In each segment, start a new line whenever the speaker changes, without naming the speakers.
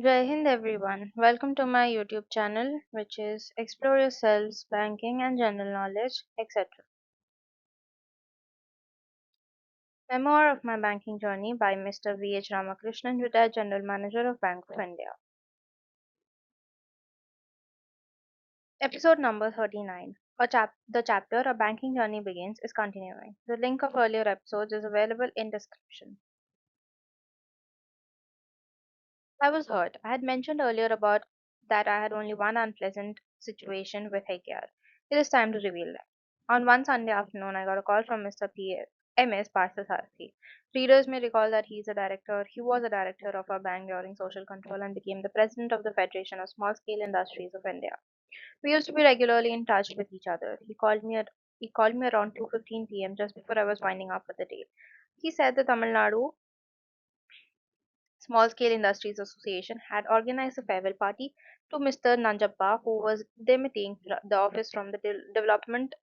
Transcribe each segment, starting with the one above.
Jai Hind everyone. Welcome to my YouTube channel, which is Explore Yourselves, Banking and General Knowledge, etc. Memoir of My Banking Journey by Mr. V.H. Ramakrishnan, retired General Manager of Bank of India. Episode number 39. The chapter A Banking Journey Begins is continuing. The link of earlier episodes is available in description. I was hurt. I had mentioned earlier about that I had only one unpleasant situation with AKR. It is time to reveal that. On one Sunday afternoon, I got a call from Mr. M.S. Parthasarathi. Readers may recall that he was a director of our bank during social control and became the president of the Federation of Small Scale Industries of India. We used to be regularly in touch with each other. He called me around 2:15 p.m. just before I was winding up for the day. He said the Tamil Nadu Small Scale Industries Association had organized a farewell party to Mr. Nanjappa, who was demitting the office from the Development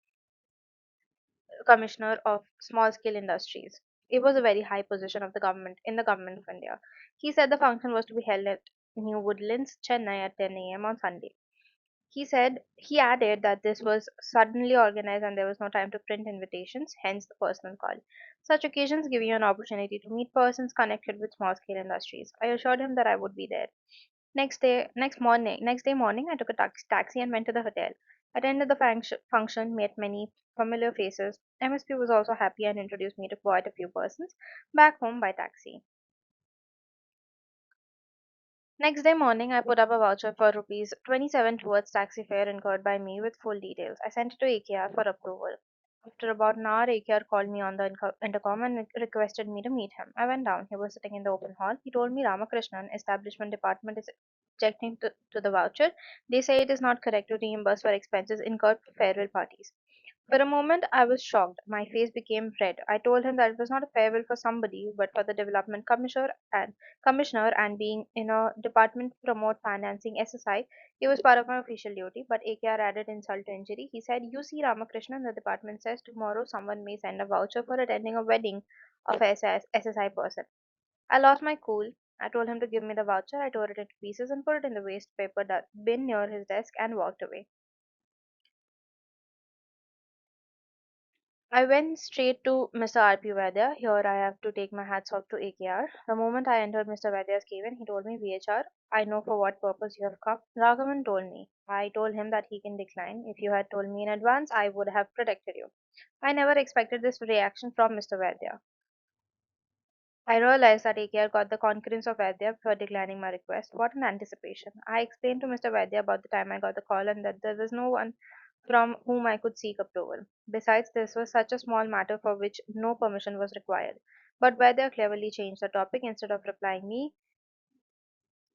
Commissioner of Small Scale Industries. It was a very high position of the government in the government of India. He said the function was to be held at New Woodlands, Chennai at 10 a.m. on Sunday. He added that this was suddenly organized and there was no time to print invitations, hence the personal call. Such occasions give you an opportunity to meet persons connected with small scale industries. I assured him that I would be there. Next day morning, I took a taxi and went to the hotel. Attended the function, met many familiar faces. MSP was also happy and introduced me to quite a few persons. Back home by taxi. Next day morning, I put up a voucher for rupees 27 towards taxi fare incurred by me with full details. I sent it to AKR for approval. After about an hour, AKR called me on the intercom and requested me to meet him. I went down. He was sitting in the open hall. He told me Ramakrishnan, establishment department is objecting to the voucher. They say it is not correct to reimburse for expenses incurred for farewell parties. For a moment, I was shocked. My face became red. I told him that it was not a farewell for somebody, but for the development commissioner, and being in a department to promote financing SSI, it was part of my official duty. But AKR added insult to injury. He said, "You see, Ramakrishnan, the department says tomorrow someone may send a voucher for attending a wedding of a SSI person." I lost my cool. I told him to give me the voucher. I tore it into pieces and put it in the waste paper bin near his desk and walked away. I went straight to Mr. R.P. Vaidya. Here I have to take my hats off to AKR. The moment I entered Mr. Vaidya's cabin, he told me, "VHR, I know for what purpose you have come." Raghavan told me. I told him that he can decline. If you had told me in advance, I would have protected you. I never expected this reaction from Mr. Vaidya. I realized that AKR got the concurrence of Vaidya for declining my request. What an anticipation. I explained to Mr. Vaidya about the time I got the call and that there was no one from whom I could seek approval. Besides, this was such a small matter for which no permission was required. But Vaidya cleverly changed the topic. Instead of replying me,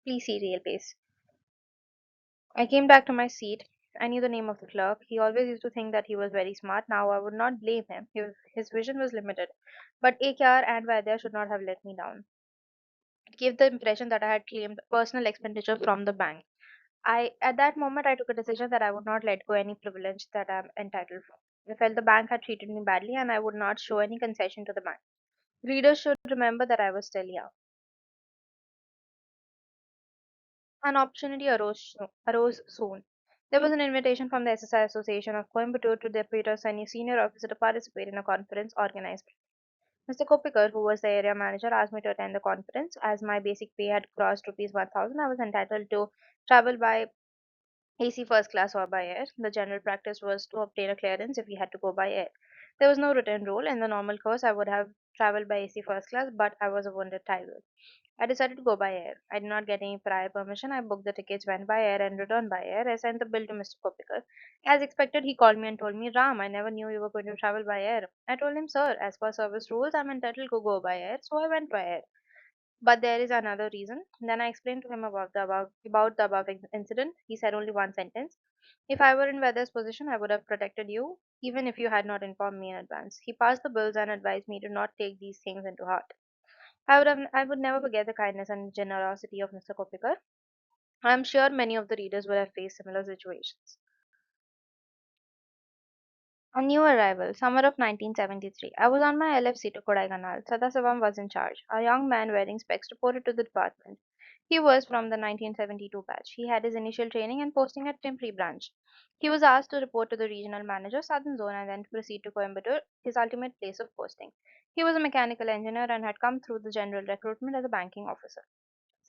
"Please see real base." I came back to my seat. I knew the name of the clerk. He always used to think that he was very smart. Now I would not blame him. His vision was limited. But AKR and Vaidya should not have let me down. It gave the impression that I had claimed personal expenditure from the bank. At that moment, I took a decision that I would not let go any privilege that I am entitled for. I felt the bank had treated me badly and I would not show any concession to the bank. Readers should remember that I was still young. An opportunity arose soon. There was an invitation from the SSI Association of Coimbatore to depute a senior officer to participate in a conference organized. Mr. Kopikar, who was the area manager, asked me to attend the conference. As my basic pay had crossed rupees 1000, I was entitled to travel by AC first class or by air. The general practice was to obtain a clearance if we had to go by air. There was no written rule. In the normal course, I would have traveled by AC first class, but I was a wounded tiger. I decided to go by air. I did not get any prior permission. I booked the tickets, went by air, and returned by air. I sent the bill to Mr. Kopikar. As expected, he called me and told me, "Ram, I never knew you were going to travel by air." I told him, "Sir, as per service rules, I'm entitled to go by air, so I went by air. But there is another reason." Then I explained to him about the above incident. He said only one sentence. "If I were in Weather's position, I would have protected you, even if you had not informed me in advance." He passed the bills and advised me to not take these things into heart. I would never forget the kindness and generosity of Mr. Kopikar. I am sure many of the readers will have faced similar situations. A new arrival, summer of 1973. I was on my LFC to Kodaikanal. Sadasivam was in charge. A young man wearing specs reported to the department. He was from the 1972 batch. He had his initial training and posting at Timpri branch. He was asked to report to the regional manager, Southern Zone, and then to proceed to Coimbatore, his ultimate place of posting. He was a mechanical engineer and had come through the general recruitment as a banking officer.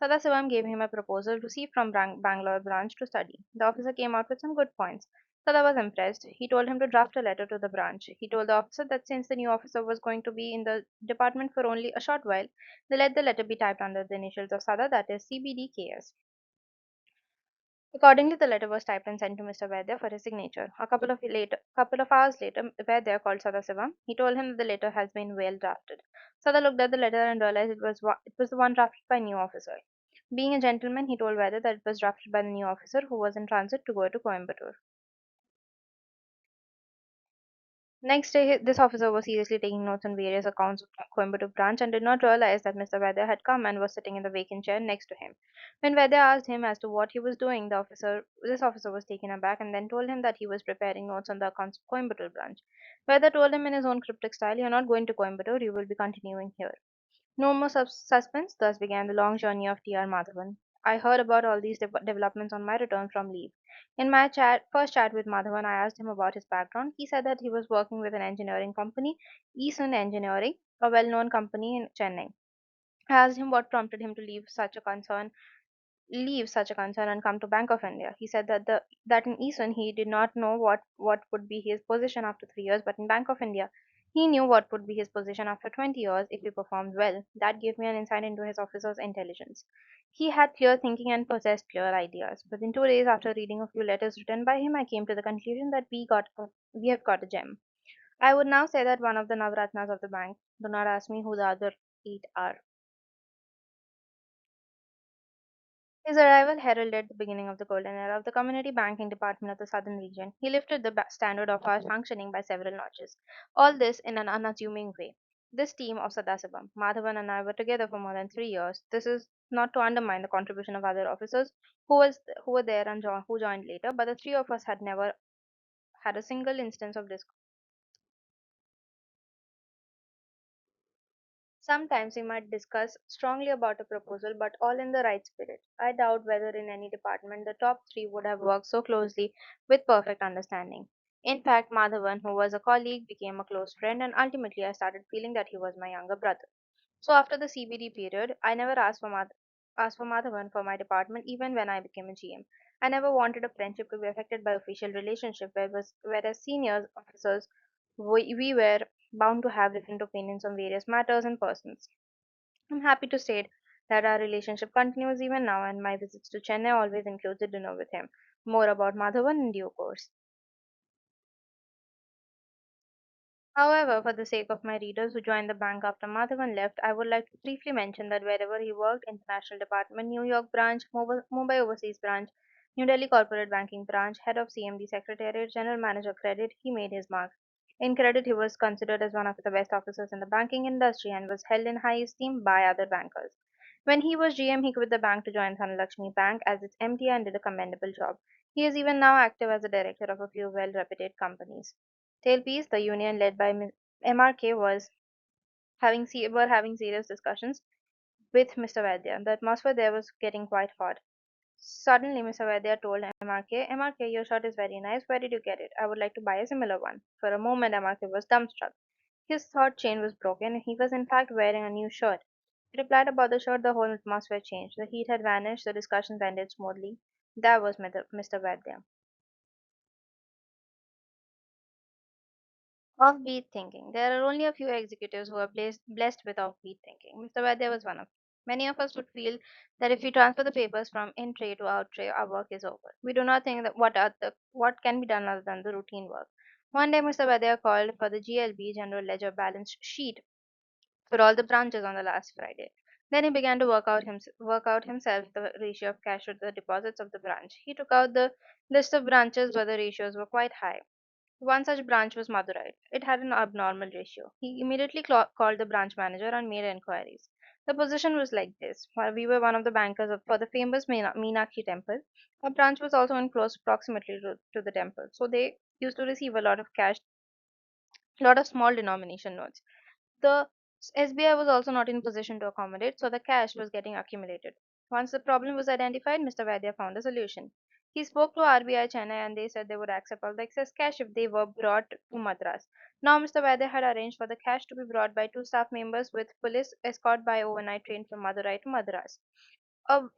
Sadasivam gave him a proposal to see from Bangalore branch to study. The officer came out with some good points. Sada was impressed. He told him to draft a letter to the branch. He told the officer that since the new officer was going to be in the department for only a short while, they let the letter be typed under the initials of Sada, that is CBDKS. Accordingly, the letter was typed and sent to Mr. Vaidya for his signature. Couple of hours later, Vaidya called Sadasivam. He told him that the letter has been well drafted. Sada looked at the letter and realized it was the one drafted by new officer. Being a gentleman, he told Vaidya that it was drafted by the new officer who was in transit to go to Coimbatore. Next day, this officer was seriously taking notes on various accounts of Coimbatore branch and did not realize that Mr. Vaidya had come and was sitting in the vacant chair next to him. When Vaidya asked him as to what he was doing, this officer was taken aback and then told him that he was preparing notes on the accounts of Coimbatore branch. Vaidya told him in his own cryptic style, "You are not going to Coimbatore, you will be continuing here." No more suspense, thus began the long journey of T.R. Madhavan. I heard about all these developments on my return from leave. In my first chat with Madhavan, I asked him about his background. He said that he was working with an engineering company, Eason Engineering, a well known company in Chennai. I asked him what prompted him to leave such a concern and come to Bank of India. He said that in Eason he did not know what would be his position after 3 years, but in Bank of India he knew what would be his position after 20 years if he performed well. That gave me an insight into his officer's intelligence. He had clear thinking and possessed clear ideas. Within 2 days after reading a few letters written by him, I came to the conclusion that we have got a gem. I would now say that one of the Navratnas of the bank. Do not ask me who the other 8 are. His arrival heralded the beginning of the golden era of the community banking department of the southern region. He lifted the standard of our functioning by several notches. All this in an unassuming way. This team of Sadasivam, Madhavan and I were together for more than 3 years. This is not to undermine the contribution of other officers who were there and who joined later, but the three of us had never had a single instance of discord. Sometimes we might discuss strongly about a proposal, but all in the right spirit. I doubt whether in any department the top three would have worked so closely with perfect understanding. In fact, Madhavan, who was a colleague, became a close friend, and ultimately I started feeling that he was my younger brother. So after the CBD period, I never asked for Madhavan for my department, even when I became a GM. I never wanted a friendship to be affected by official relationship, whereas senior officers, we were bound to have different opinions on various matters and persons. I'm happy to state that our relationship continues even now, and my visits to Chennai always includes a dinner with him. More about Madhavan in due course. However, for the sake of my readers who joined the bank after Madhavan left, I would like to briefly mention that wherever he worked, International Department, New York branch, Mumbai Overseas branch, New Delhi Corporate Banking branch, head of CMD Secretariat, General Manager Credit, he made his mark. In credit, he was considered as one of the best officers in the banking industry and was held in high esteem by other bankers. When he was GM, he quit the bank to join Dhanalakshmi Bank as its MD and did a commendable job. He is even now active as a director of a few well-reputed companies. Tailpiece, the union led by MRK, were having serious discussions with Mr. Vaidya. The atmosphere there was getting quite hot. Suddenly, Mr. Vaidya told MRK, "MRK, your shirt is very nice. Where did you get it? I would like to buy a similar one." For a moment, MRK was dumbstruck. His thought chain was broken. He was in fact wearing a new shirt. He replied about the shirt, the whole atmosphere changed. The heat had vanished, the discussions ended smoothly. That was Mr. Vaidya. Offbeat thinking. There are only a few executives who are blessed with offbeat thinking. Mr. Vaidya was one of them. Many of us would feel that if we transfer the papers from in tray to out tray, our work is over. We do not think that what can be done other than the routine work. One day, Mr. Vaidya called for the GLB General Ledger balance sheet for all the branches on the last Friday. Then he began to work out himself the ratio of cash to the deposits of the branch. He took out the list of branches where the ratios were quite high. One such branch was Madurai. It had an abnormal ratio. He immediately called the branch manager and made inquiries. The position was like this. While we were one of the bankers for the famous Meenakshi temple, our branch was also in close proximity to the temple. So they used to receive a lot of cash, a lot of small denomination notes. The SBI was also not in position to accommodate, so the cash was getting accumulated. Once the problem was identified, Mr. Vaidya found a solution. He spoke to RBI Chennai and they said they would accept all the excess cash if they were brought to Madras. Now Mr. Vaidya had arranged for the cash to be brought by two staff members with police escort by overnight train from Madurai to Madras.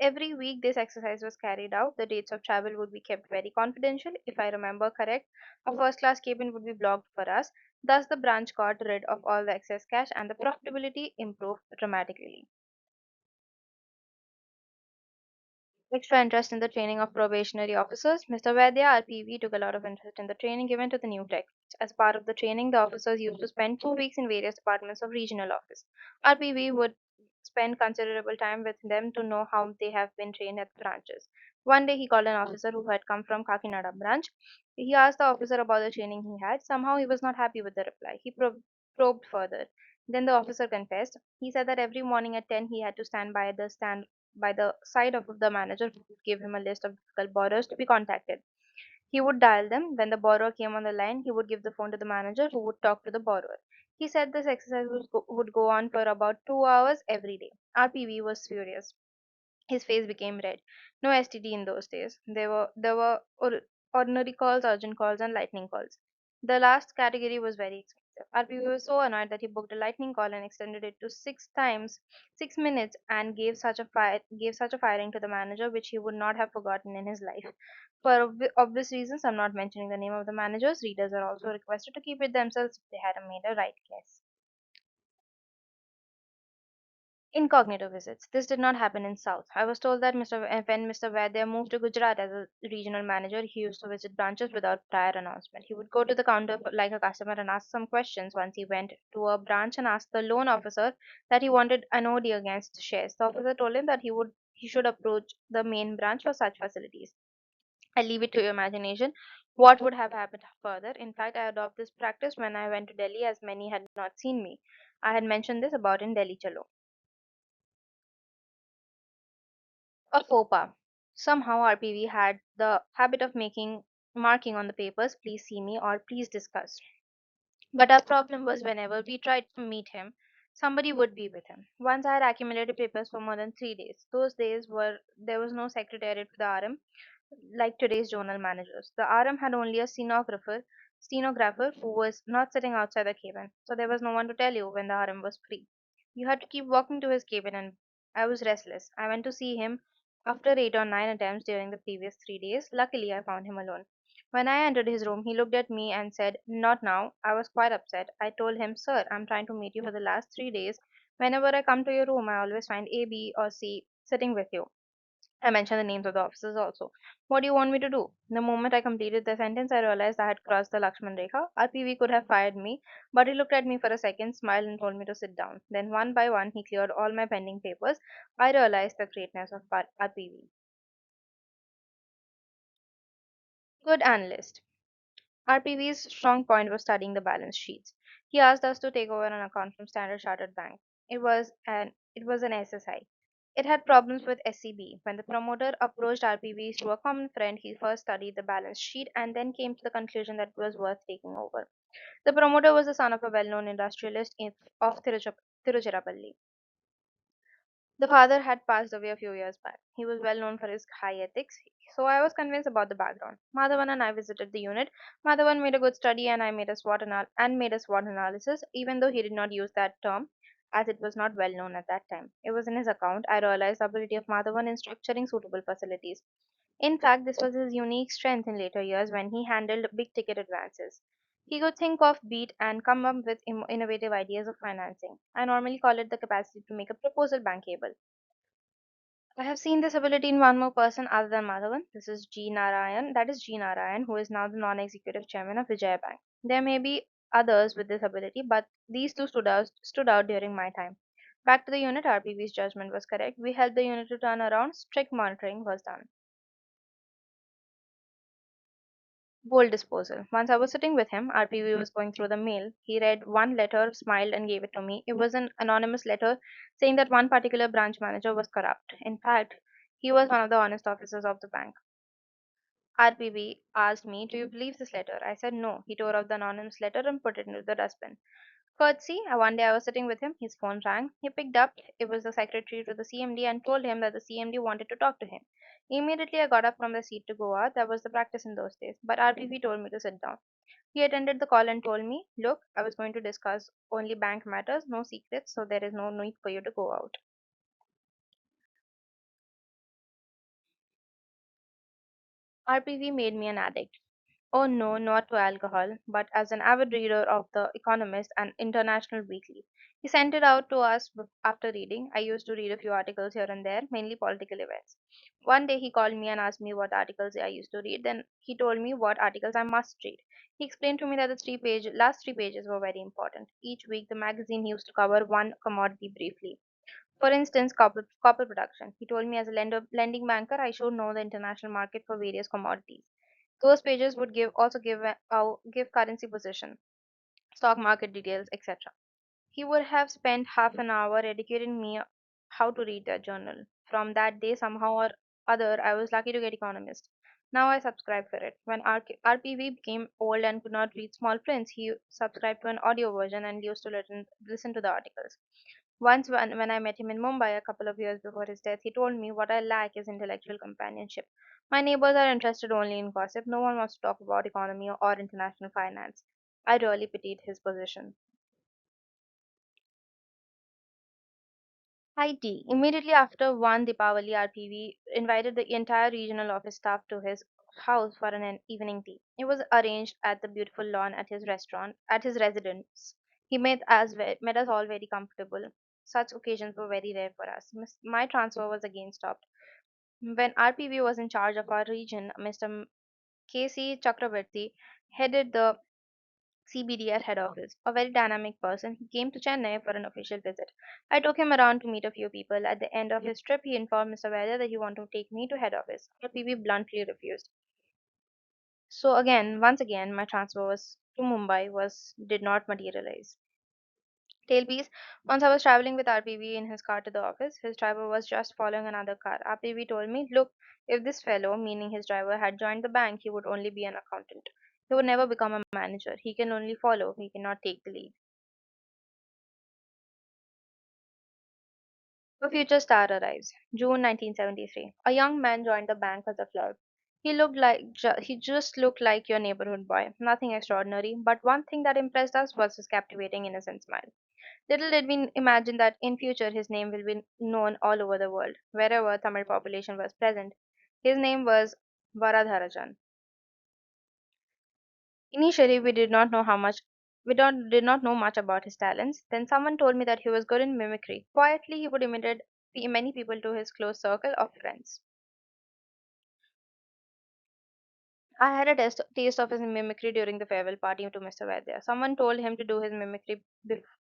Every week this exercise was carried out. The dates of travel would be kept very confidential. If I remember correct, a first class cabin would be blocked for us. Thus the branch got rid of all the excess cash and the profitability improved dramatically. Extra interest in the training of probationary officers. Mr. Vaidya, RPV, took a lot of interest in the training given to the new tech. As part of the training, the officers used to spend 2 weeks in various departments of regional office. RPV would spend considerable time with them to know how they have been trained at the branches. One day, he called an officer who had come from Kakinada branch. He asked the officer about the training he had. Somehow, he was not happy with the reply. He probed further. Then the officer confessed. He said that every morning at 10 he had to stand by the side of the manager who would give him a list of difficult borrowers to be contacted. He would dial them. When the borrower came on the line, he would give the phone to the manager who would talk to the borrower. He said this exercise would go on for about 2 hours every day. RPV was furious. His face became red. No STD in those days. There were ordinary calls, urgent calls, and lightning calls. The last category was very expensive. RPV was so annoyed that he booked a lightning call and extended it to 6 times, 6 minutes, and gave such a firing to the manager which he would not have forgotten in his life. For obvious reasons, I'm not mentioning the name of the managers. Readers are also requested to keep it themselves if they had made a right guess. Incognito visits. This did not happen in South. I was told that when Mr. Vaidya moved to Gujarat as a regional manager, he used to visit branches without prior announcement. He would go to the counter like a customer and ask some questions. Once he went to a branch and asked the loan officer that he wanted an OD against shares. The officer told him that he should approach the main branch for such facilities. I leave it to your imagination what would have happened further. In fact, I adopted this practice when I went to Delhi as many had not seen me. I had mentioned this about in Delhi Chalo. A faux pas. Somehow RPV had the habit of making marking on the papers, please see me or please discuss. But our problem was whenever we tried to meet him, somebody would be with him. Once I had accumulated papers for more than 3 days. Those days were there was no secretariat for the RM like today's journal managers. The RM had only a stenographer who was not sitting outside the cabin, so there was no one to tell you when the RM was free. You had to keep walking to his cabin, and I was restless. I went to see him after 8 or 9 attempts during the previous 3 days. Luckily, I found him alone. When I entered his room, he looked at me and said, "Not now." I was quite upset. I told him, "Sir, I'm trying to meet you for the last 3 days. Whenever I come to your room, I always find A, B, or C sitting with you." I mentioned the names of the officers also. "What do you want me to do?" The moment I completed the sentence, I realized I had crossed the Lakshman Rekha. RPV could have fired me, but he looked at me for a second, smiled, and told me to sit down. Then, one by one, he cleared all my pending papers. I realized the greatness of RPV. Good analyst. RPV's strong point was studying the balance sheets. He asked us to take over an account from Standard Chartered Bank. It was an SSI. It had problems with SCB. When the promoter approached RPV through a common friend, he first studied the balance sheet and then came to the conclusion that it was worth taking over. The promoter was the son of a well-known industrialist of Tiruchirappalli. The father had passed away a few years back. He was well known for his high ethics, so I was convinced about the background. Madhavan and I visited the unit. Madhavan made a good study, and I made a SWOT analysis, even though he did not use that term, as it was not well known at that time. It was in his account. I realized the ability of Madhavan in structuring suitable facilities. In fact, this was his unique strength in later years when he handled big ticket advances. He could think off beat and come up with innovative ideas of financing. I normally call it the capacity to make a proposal bankable. I have seen this ability in one more person other than Madhavan. This is G. Narayan, that is G. Narayan, who is now the non-executive chairman of Vijaya Bank. There may be others with this ability, but these two stood out during my time. Back to the unit, RPV's judgment was correct. We helped the unit to turn around. Strict monitoring was done. Bold disposal. Once I was sitting with him, RPV was going through the mail. He read one letter, smiled, and gave it to me. It was an anonymous letter saying that one particular branch manager was corrupt. In fact, he was one of the honest officers of the bank. RPV asked me, "Do you believe this letter?" I said no. He tore up the anonymous letter and put it into the dustbin. Courtesy, one day I was sitting with him, his phone rang. He picked up, it was the secretary to the CMD, and told him that the CMD wanted to talk to him. Immediately I got up from the seat to go out, that was the practice in those days, but RPV told me to sit down. He attended the call and told me, look, I was going to discuss only bank matters, no secrets, so there is no need for you to go out. RPV made me an addict. Oh no, not to alcohol, but as an avid reader of The Economist and International Weekly. He sent it out to us after reading. I used to read a few articles here and there, mainly political events. One day he called me and asked me what articles I used to read. Then he told me what articles I must read. He explained to me that the last 3 pages were very important. Each week the magazine used to cover one commodity briefly. For instance, copper production. He told me as a lending banker, I should know the international market for various commodities. Those pages would give currency position, stock market details, etc. He would have spent half an hour educating me how to read that journal. From that day, somehow or other, I was lucky to get Economist. Now I subscribe for it. When RPV became old and could not read small prints, he subscribed to an audio version and used to listen to the articles. Once, when I met him in Mumbai a couple of years before his death, he told me what I lack is intellectual companionship. My neighbors are interested only in gossip. No one wants to talk about economy or international finance. I really pitied his position. IT. Immediately after one Deepavali, RPV invited the entire regional office staff to his house for an evening tea. It was arranged at the beautiful lawn at his residence. He made us all very comfortable. Such occasions were very rare for us. My transfer was again stopped. When RPV was in charge of our region, Mr. KC Chakravarti headed the CBD at head office. A very dynamic person, he came to Chennai for an official visit. I took him around to meet a few people. At the end of his trip, he informed Mr. Vaidya that he wanted to take me to head office. RPV bluntly refused. So once again, my transfer was to Mumbai was did not materialize. Tailpiece. Once I was traveling with RPV in his car to the office. His driver was just following another car. RPV told me, look, if this fellow, meaning his driver, had joined the bank, he would only be an accountant. He would never become a manager. He can only follow, he cannot take the lead. A future star arrives. June 1973. A young man joined the bank as a clerk. He just looked like your neighborhood boy. Nothing extraordinary, but one thing that impressed us was his captivating innocent smile. Little did we imagine that in future his name will be known all over the world, wherever Tamil population was present. His name was Varadharajan. Initially, we did not know much about his talents. Then someone told me that he was good in mimicry. Quietly, he would imitate many people to his close circle of friends. I had a taste of his mimicry during the farewell party to Mr. Vaidya. Someone told him to do his mimicry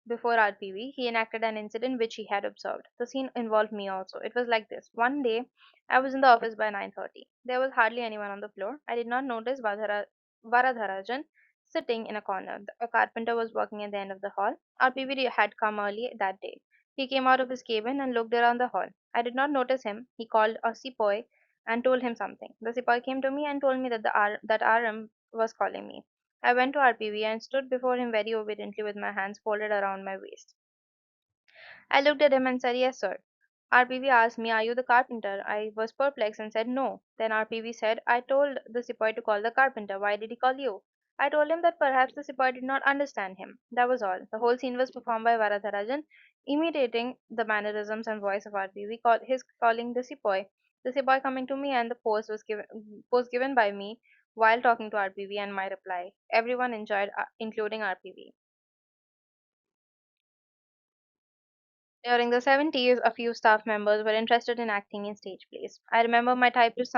before RPV. He enacted an incident which he had observed. The scene involved me also. It was like this. One day, I was in the office by 9:30. There was hardly anyone on the floor. I did not notice Varadharajan sitting in a corner. A carpenter was working at the end of the hall. RPV had come early that day. He came out of his cabin and looked around the hall. I did not notice him. He called a sepoy and told him something. The sepoy came to me and told me that RM was calling me. I went to RPV and stood before him very obediently with my hands folded around my waist. I looked at him and said, yes, sir. RPV asked me, are you the carpenter? I was perplexed and said, no. Then RPV said, I told the sepoy to call the carpenter. Why did he call you? I told him that perhaps the sepoy did not understand him. That was all. The whole scene was performed by Varadharajan, imitating the mannerisms and voice of RPV, his calling the sepoy. The sepoy coming to me, and the pose given by me while talking to RPV and my reply. Everyone enjoyed, including RPV. During the 70s, a few staff members were interested in acting in stage plays. I remember my typist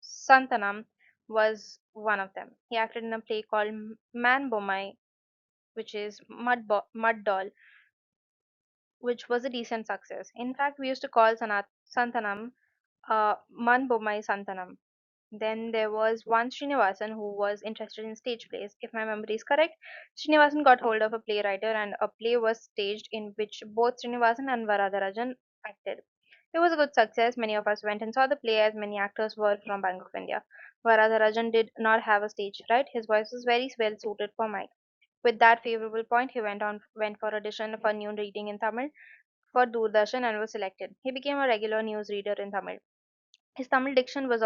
Santanam was one of them. He acted in a play called Man Bomai, which is Mud Doll, which was a decent success. In fact, we used to call Santanam Man Bomai Santanam. Then there was one Srinivasan who was interested in stage plays. If my memory is correct, Srinivasan got hold of a playwriter and a play was staged in which both Srinivasan and Varadarajan acted. It was a good success. Many of us went and saw the play as many actors were from Bank of India. Varadarajan did not have a stage fright. His voice was very well suited for mic. With that favorable point, he went for audition for new reading in Tamil for Doordarshan and was selected. He became a regular news reader in Tamil. His Tamil diction was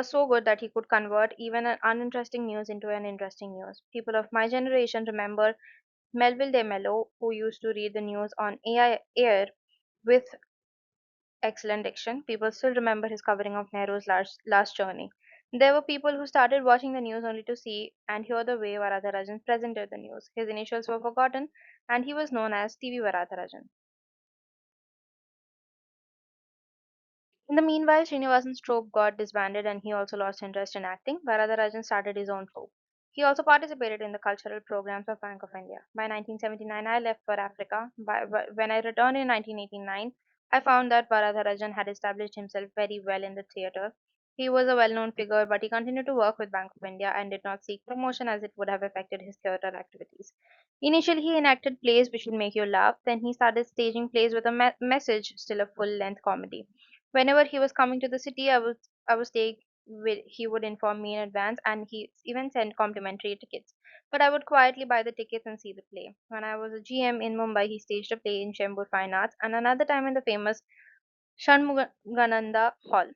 so good that he could convert even an uninteresting news into an interesting news. People of my generation remember Melville de Mello, who used to read the news on AI air with excellent diction. People still remember his covering of Nehru's last journey. There were people who started watching the news only to see and hear the way Varatharajan presented the news. His initials were forgotten, and he was known as TV Varatharajan. In the meanwhile, Srinivasan's troupe got disbanded and he also lost interest in acting. Varatharajan started his own troupe. He also participated in the cultural programs of Bank of India. By 1979, I left for Africa. When I returned in 1989, I found that Varatharajan had established himself very well in the theatre. He was a well-known figure, but he continued to work with Bank of India and did not seek promotion as it would have affected his theatre activities. Initially, he enacted plays which would make you laugh. Then he started staging plays with a message, still a full-length comedy. Whenever he was coming to the city, I was staying with he would inform me in advance and he even sent complimentary tickets. But I would quietly buy the tickets and see the play. When I was a GM in Mumbai, he staged a play in Chembur Fine Arts and another time in the famous Shanmugananda Hall.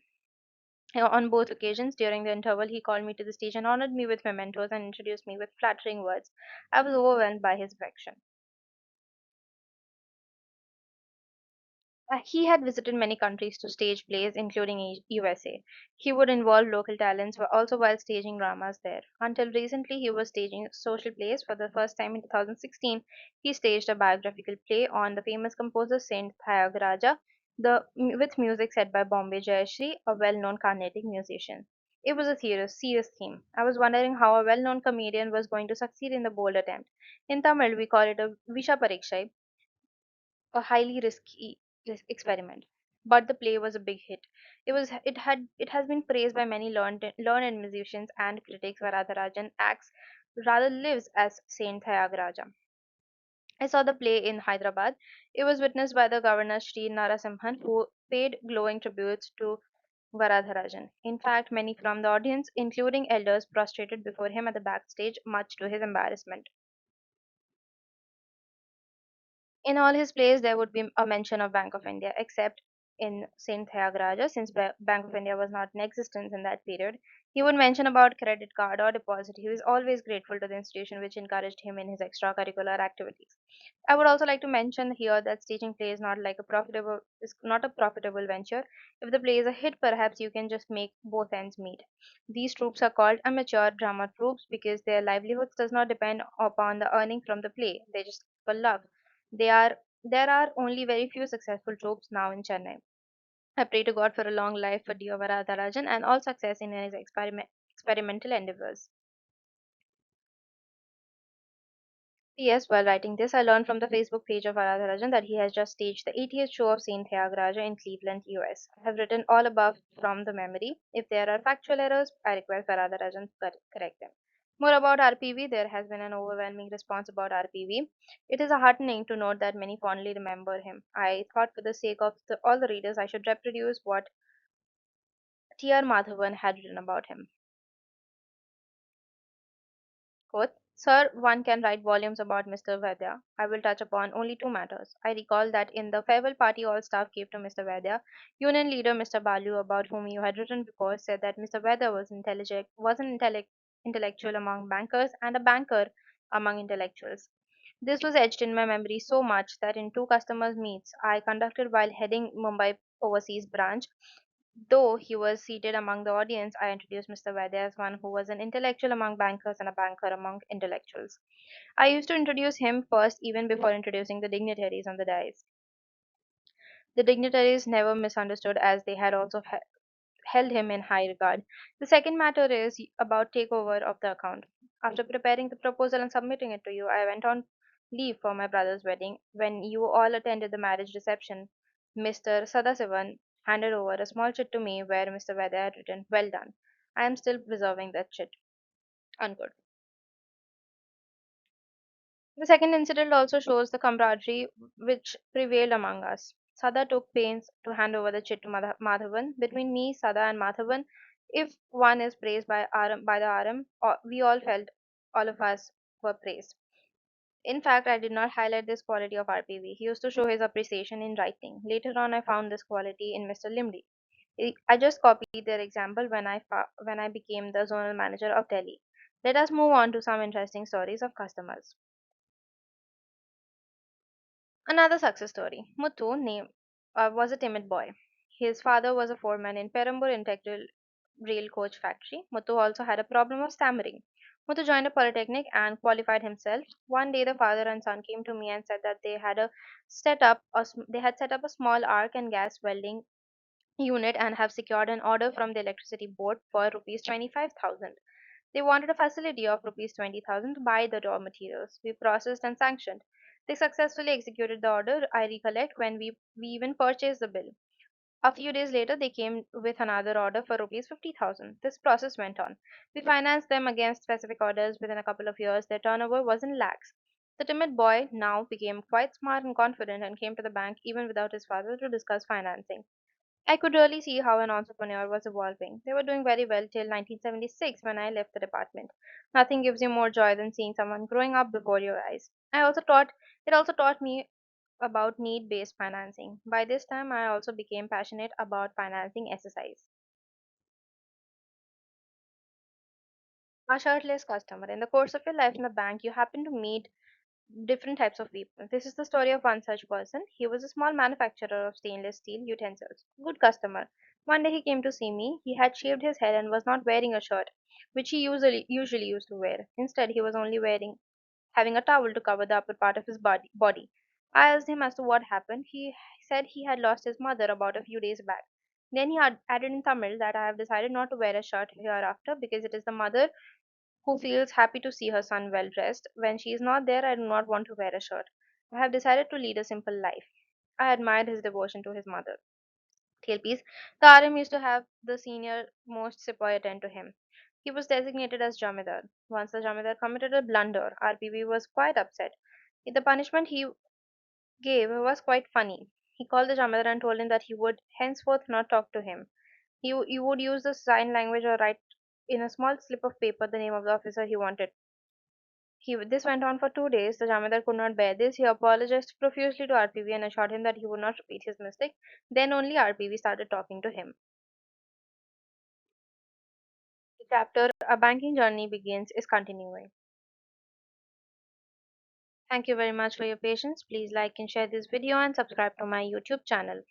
On both occasions, during the interval, he called me to the stage and honored me with mementos and introduced me with flattering words. I was overwhelmed by his affection. He had visited many countries to stage plays, including USA. He would involve local talents also while staging dramas there. Until recently, he was staging social plays. For the first time in 2016, he staged a biographical play on the famous composer Saint Tyagaraja, with music set by Bombay Jayashree, a well-known Carnatic musician. It was a serious theme. I was wondering how a well-known comedian was going to succeed in the bold attempt. In Tamil, we call it a Visha Pariksha, a highly risky experiment. But the play was a big hit. It has been praised by many learned musicians and critics. Varadarajan acts rather lives as Saint Thyagaraja. I saw the play in Hyderabad. It was witnessed by the governor Sri Narasimhan, who paid glowing tributes to Varadarajan. In fact, many from the audience, including elders, prostrated before him at the backstage, much to his embarrassment. In all his plays, there would be a mention of Bank of India, except in Saint Thyagaraja, since Bank of India was not in existence in that period. He would mention about credit card or deposit. He was always grateful to the institution which encouraged him in his extracurricular activities. I would also like to mention here that staging play is not a profitable venture. If the play is a hit, perhaps you can just make both ends meet. These troops are called amateur drama troops because their livelihoods does not depend upon the earning from the play. They just for love. There are only very few successful troops now in Chennai. I pray to God for a long life for Dio Varadarajan and all success in his experimental endeavors. P.S. While writing this, I learned from the Facebook page of Varadarajan that he has just staged the 80th show of Saint Tyagaraja in Cleveland, US. I have written all above from the memory. If there are factual errors, I request Varadarajan to correct them. More about RPV, there has been an overwhelming response about RPV. It is heartening to note that many fondly remember him. I thought, for the sake of all the readers, I should reproduce what T.R. Madhavan had written about him. Quote, Sir, one can write volumes about Mr. Vaidya. I will touch upon only two matters. I recall that in the farewell party all staff gave to Mr. Vaidya, Union leader Mr. Balu, about whom you had written before, said that Mr. Vaidya was an intellectual among bankers and a banker among intellectuals. This was etched in my memory so much that in two customers' meets I conducted while heading Mumbai overseas branch, though he was seated among the audience, I introduced Mr. Vaidya as one who was an intellectual among bankers and a banker among intellectuals. I used to introduce him first, even before introducing the dignitaries on the dais. The dignitaries never misunderstood, as they had also held him in high regard. The second matter is about takeover of the account. After preparing the proposal and submitting it to you, I went on leave for my brother's wedding. When you all attended the marriage reception, Mr. Sadasivan handed over a small chit to me where Mr. Vaidya had written, Well done. I am still preserving that chit. Unquote. The second incident also shows the camaraderie which prevailed among us. Sada took pains to hand over the chit to Madhavan. Between me, Sada, and Madhavan, if one is praised by the RM, we all of us were praised. In fact, I did not highlight this quality of RPV. He used to show his appreciation in writing. Later on, I found this quality in Mr. Limdi. I just copied their example when I became the zonal manager of Delhi. Let us move on to some interesting stories of customers. Another success story. Was a timid boy. His father was a foreman in Perambur Integral Rail Coach Factory. Muthu also had a problem of stammering. Muthu joined a polytechnic and qualified himself. One day, the father and son came to me and said that they had set up a small arc and gas welding unit and have secured an order from the electricity board for rupees 25,000. They wanted a facility of rupees 20,000 to buy the raw materials. We processed and sanctioned. They successfully executed the order, I recollect, when we even purchased the bill. A few days later, they came with another order for rupees 50,000. This process went on. We financed them against specific orders. Within a couple of years, their turnover was in lakhs. The timid boy now became quite smart and confident and came to the bank even without his father to discuss financing. I could really see how an entrepreneur was evolving. They were doing very well till 1976 when I left the department. Nothing gives you more joy than seeing someone growing up before your eyes. It also taught me about need-based financing. By this time, I also became passionate about financing exercise. A shirtless customer. In the course of your life in the bank, you happen to meet different types of people. This is the story of one such person. He was a small manufacturer of stainless steel utensils. Good customer. One day he came to see me. He had shaved his head and was not wearing a shirt, which he usually used to wear. Instead, he was only wearing having a towel to cover the upper part of his body. I asked him as to what happened. He said he had lost his mother about a few days back. Then he had added in Tamil that I have decided not to wear a shirt hereafter because it is the mother who feels happy to see her son well dressed. When she is not there, I do not want to wear a shirt. I have decided to lead a simple life. I admired his devotion to his mother. Tailpiece. The RM used to have the senior most sepoy attend to him. He was designated as Jamidar. Once the Jamidar committed a blunder, RPV was quite upset. The punishment he gave was quite funny. He called the Jamidar and told him that he would henceforth not talk to him. He would use the sign language or write in a small slip of paper the name of the officer he wanted. This went on for 2 days. The Jamidar could not bear this. He apologized profusely to RPV and assured him that he would not repeat his mistake. Then only RPV started talking to him. The chapter A Banking Journey Begins is continuing. Thank you very much for your patience. Please like and share this video and subscribe to my YouTube channel.